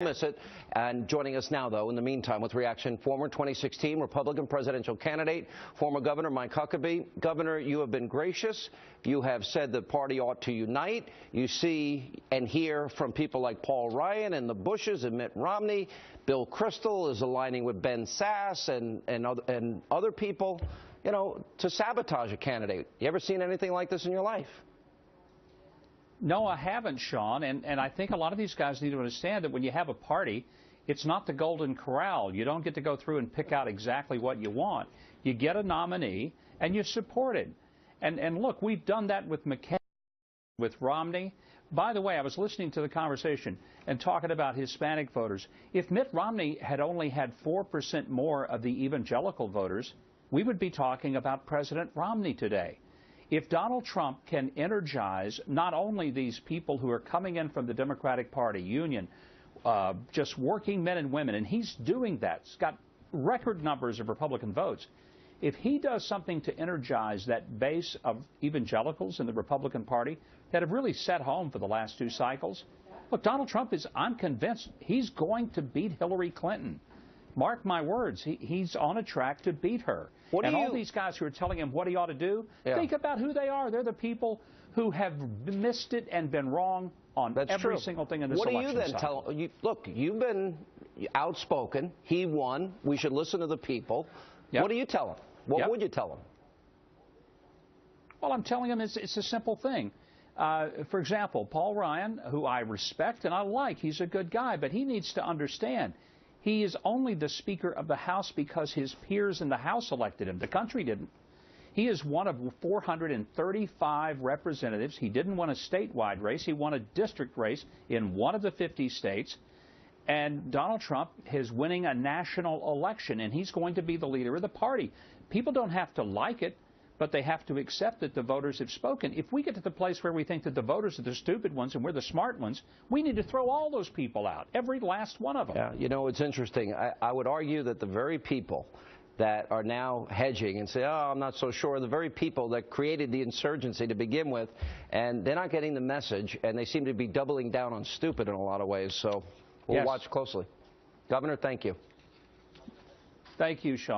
Miss it. And joining us now, though, in the meantime, with reaction, former 2016 Republican presidential candidate, former Governor Mike Huckabee. Governor, you have been gracious. You have said the party ought to unite. You see and hear from people like Paul Ryan and the Bushes and Mitt Romney. Bill Kristol is aligning with Ben Sass and other people, you know, to sabotage a candidate. You ever seen anything like this in your life? No, I haven't, Sean, and I think a lot of these guys need to understand that when you have a party, it's not the Golden Corral. You don't get to go through and pick out exactly what you want. You get a nominee, and you support it. And look, we've done that with McCain, with Romney. By the way, I was listening to the conversation and talking about Hispanic voters. If Mitt Romney had only had 4% more of the evangelical voters, we would be talking about President Romney today. If Donald Trump can energize not only these people who are coming in from the Democratic Party, union, just working men and women, and he's doing that. He's got record numbers of Republican votes. If he does something to energize that base of evangelicals in the Republican Party that have really set home for the last two cycles, look, Donald Trump is, I'm convinced, he's going to beat Hillary Clinton. Mark my words, he's on a track to beat her. And all these guys who are telling him what he ought to do, think about who they are. They're the people who have missed it and been wrong on every single thing in this election. What do you then tell? Look, you've been outspoken. He won. We should listen to the people. Yep. What do you tell him? What would you tell him? Well, I'm telling him it's a simple thing. For example, Paul Ryan, who I respect and I like, he's a good guy, but he needs to understand he is only the Speaker of the House because his peers in the House elected him. The country didn't. He is one of 435 representatives. He didn't win a statewide race. He won a district race in one of the 50 states. And Donald Trump is winning a national election, and he's going to be the leader of the party. People don't have to like it, but they have to accept that the voters have spoken. If we get to the place where we think that the voters are the stupid ones and we're the smart ones, we need to throw all those people out, every last one of them. Yeah, you know, it's interesting. I would argue that the very people that are now hedging and say, oh, I'm not so sure, the very people that created the insurgency to begin with, and they're not getting the message, and they seem to be doubling down on stupid in a lot of ways. So we'll watch closely. Governor, thank you. Thank you, Sean.